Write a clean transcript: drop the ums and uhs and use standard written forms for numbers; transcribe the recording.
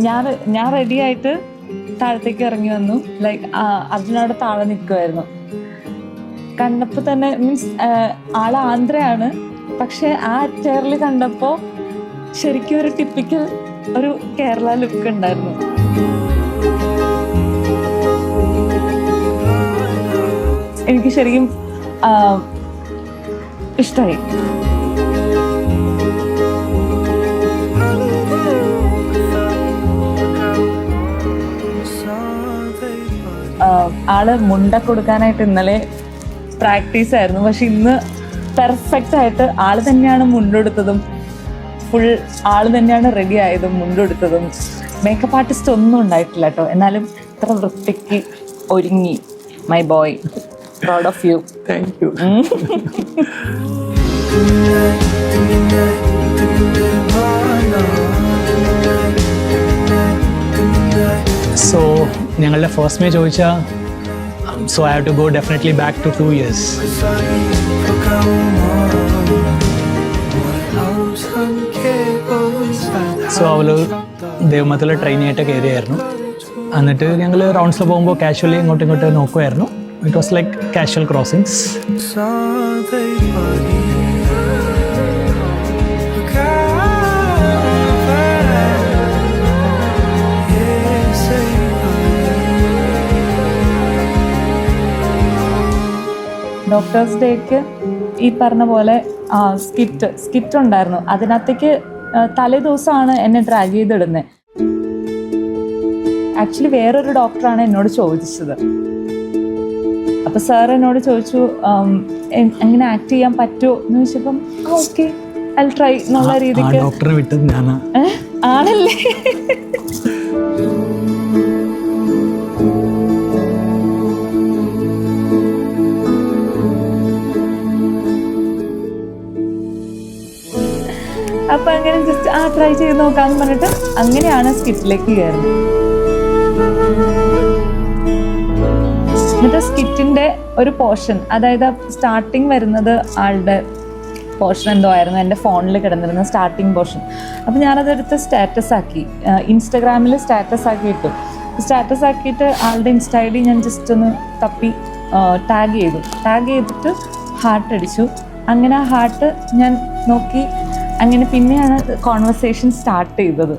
ഞാൻ റെഡി ആയിട്ട് താഴത്തേക്ക് ഇറങ്ങി വന്നു. ലൈക്ക് അതിനവിടെ താഴെ നിൽക്കുമായിരുന്നു. കണ്ടപ്പോൾ തന്നെ മീൻസ് ആള് ആന്ധ്രയാണ്, പക്ഷെ ആ ചെയറിൽ കണ്ടപ്പോൾ ശരിക്കും ഒരു ടിപ്പിക്കൽ ഒരു കേരള ലുക്ക് ഉണ്ടായിരുന്നു. എനിക്ക് ശരിക്കും ഇഷ്ടമായി. ആള് മുണ്ട കൊടുക്കാനായിട്ട് ഇന്നലെ പ്രാക്ടീസ് ആയിരുന്നു, പക്ഷെ ഇന്ന് പെർഫെക്റ്റ് ആയിട്ട് ആള് തന്നെയാണ് മുണ്ടെടുത്തതും, ഫുൾ ആള് തന്നെയാണ് റെഡി ആയതും മുണ്ടെടുത്തതും. മേക്കപ്പ് ആർട്ടിസ്റ്റ് ഒന്നും ഉണ്ടായിട്ടില്ല കേട്ടോ, എന്നാലും ഇത്ര വൃത്തിക്ക് ഒരുങ്ങി. My boy, proud of you. Thank you. So ഞങ്ങളുടെ ഫസ്റ്റ് മേ ചോദിച്ചാൽ so I have to go definitely back to 2 years. So അവള് ദേവമത്തിൽ ട്രെയിനിങ് ആയിട്ട് കയറിയായിരുന്നു. എന്നിട്ട് ഞങ്ങൾ റൗണ്ട്സിൽ പോകുമ്പോൾ കാഷ്വലി ഇങ്ങോട്ടും ഇങ്ങോട്ട് നോക്കുമായിരുന്നു. It was like casual crossings. Doctors day ഈ പറഞ്ഞ പോലെ സ്കിറ്റ് ഉണ്ടായിരുന്നു. അതിനകത്തേക്ക് തലേ ദിവസമാണ് എന്നെ ഡ്രാഗ് ചെയ്തിടുന്നത്. ആക്ച്വലി വേറൊരു ഡോക്ടറാണ് എന്നോട് ചോദിച്ചത്. അപ്പോൾ സാർ എന്നോട് ചോദിച്ചു എങ്ങനെ ആക്ട് ചെയ്യാൻ പറ്റുമോ എന്ന് ചോദിച്ചപ്പം ഓക്കെ ഐ ട്രൈ എന്നുള്ള രീതിക്ക്. ഡോക്ടറെ വിട്ടത് ഞാനാ. ആണല്ലേ? അപ്പം അങ്ങനെ ജസ്റ്റ് ട്രൈ ചെയ്ത് നോക്കാമെന്ന് പറഞ്ഞിട്ട് അങ്ങനെയാണ് സ്കിറ്റിലേക്ക് കയറുന്നത്. എന്നിട്ട് സ്കിറ്റിൻ്റെ ഒരു പോർഷൻ, അതായത് സ്റ്റാർട്ടിങ് വരുന്നത് ആളുടെ പോർഷൻ എന്തോ ആയിരുന്നു എൻ്റെ ഫോണിൽ കിടന്നിരുന്ന സ്റ്റാർട്ടിങ് പോർഷൻ. അപ്പം ഞാനതെടുത്ത് സ്റ്റാറ്റസ് ആക്കി, ഇൻസ്റ്റഗ്രാമിൽ സ്റ്റാറ്റസ് ആക്കി ഇട്ടു. സ്റ്റാറ്റസ് ആക്കിയിട്ട് ആളുടെ ഇൻസ്റ്റ ID ഞാൻ ജസ്റ്റ് ഒന്ന് തപ്പി ടാഗ് ചെയ്തിട്ട് ഹാർട്ട് അടിച്ചു. അങ്ങനെ ആ ഹാർട്ട് ഞാൻ നോക്കി. അങ്ങനെ പിന്നെയാണ് കോൺവെർസേഷൻ സ്റ്റാർട്ട് ചെയ്തത്.